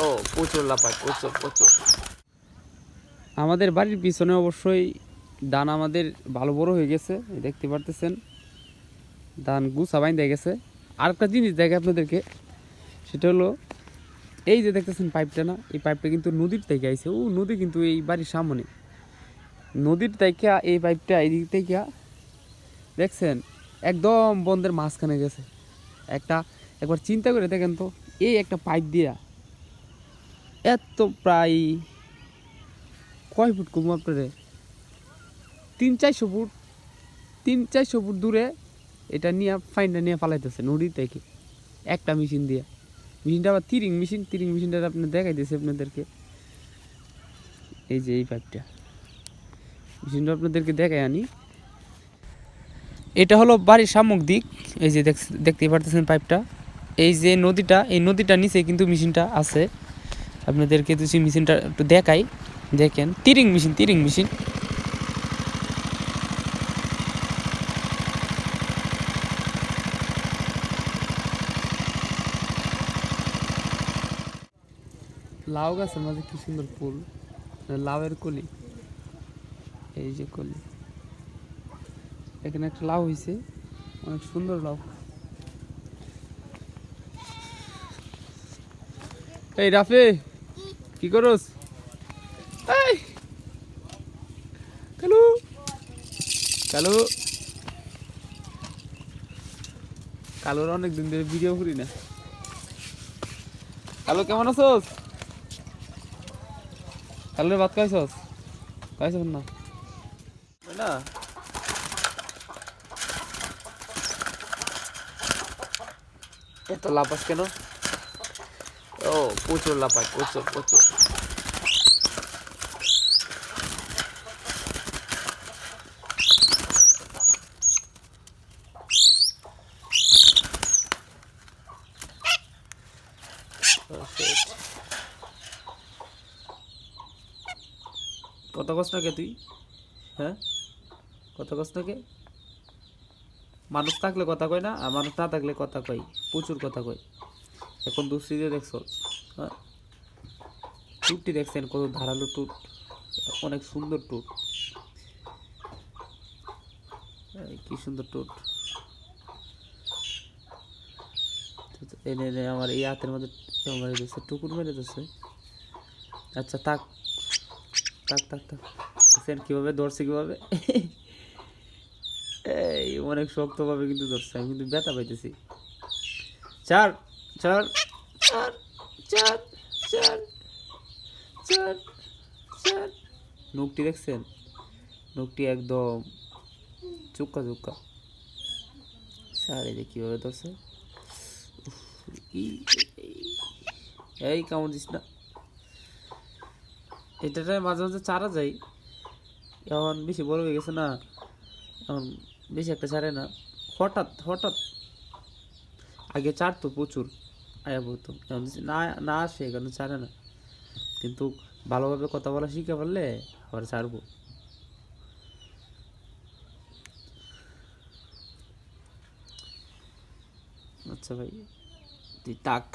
ও প্রচুর লাফায়, প্রচুর প্রচুর। আমাদের বাড়ির পিছনে অবশ্যই ধান আমাদের ভালো বড় হয়ে গেছে, দেখতে পারতেছেন ধান গুছা বাইন্দা গেছে। আর একটা জিনিস দেখে আপনাদেরকে, সেটা হলো এই যে দেখতেছেন পাইপটা, না এই পাইপটা কিন্তু নদীর থেকে আইছে। ও নদী কিন্তু এই বাড়ির সামনে, নদীর থেকে এই পাইপটা এই দিক থেকে দেখছেন একদম বন্ধের মাঝখানে গেছে। একবার চিন্তা করে দেখেন তো, এই একটা পাইপ দিয়া এত প্রায় কয় ফুট কম আপনারে, 300-400 ফুট, 300-400 ফুট দূরে এটা নিয়ে ফাইনটা নিয়ে পালাইতেছে নদী থেকে একটা মেশিন দিয়ে। মেশিনটা আবার তিরিং মেশিনটা আপনি দেখাই দিয়েছে আপনাদেরকে। এই যে এই পাইপটা, মেশিনটা আপনাদেরকে দেখাই আনি। এটা হলো বাড়ির সামুক দিক। এই যে দেখতেই পারতেছেন পাইপটা, এই যে নদীটা, এই নদীটার নিচে কিন্তু মেশিনটা আছে। আপনাদেরকে যদি মেশিনটা একটু দেখাই, দেখেন তিরিং মেশিন। লাউ গাছের মাঝে কি সুন্দর ফুল, লাউয়ের কলি, এই যে কলি, এখানে একটা লাউ হয়েছে, অনেক সুন্দর লাউ। এই রাফে কি করস? এই কালু কালু কালুর অনেক দিন ধরে ভিডিও করি না। কালু কেমন আছোস? কালুর ভাত খাইছস? খাইছ না না? এত লাফাস কেন? ও প্রচুর লাফায়, প্রচুর প্রচুর। কথা কস না কে তুই? হ্যাঁ, কথা কস না কে? মানুষ থাকলে কথা কয় না, আর মানুষ না থাকলে কথা কয়, প্রচুর কথা কয়। এখন দুশ্চিতে দেখছো, হ্যাঁ টুটটি দেখছেন কত ধারালো টুট, অনেক সুন্দর টুট, কি সুন্দর টুট। এনে এনে আমার এই হাতের মধ্যে মেরে দিচ্ছে, টুকুর মেরে দিচ্ছে। আচ্ছা থাক থাক থাক থাক, দেখছেন কীভাবে ধরছে, কীভাবে এই অনেক শক্তভাবে কিন্তু ধরছে, আমি কিন্তু ব্যথা পাইতেছি। চার চার চার চার চার চার চার, নখটি দেখছেন, নখটি একদম চুক্কা চুক্কা। স্যার এই যে কীভাবে ধরছে, এই কামড় দিস না। এটাতে মাঝে মাঝে চারা যায়, এখন বেশি বড় হয়ে গেছে না, এখন বেশি একটা ছাড়ে না। হঠাৎ হঠাৎ আগে চারতো প্রচুর, আয়া বলতো, এখন না না আসে কারণ ছাড়ে না। কিন্তু ভালোভাবে কথা বলা শিখে পারলে আবার ছাড়বো। আচ্ছা ভাই তুই তাক।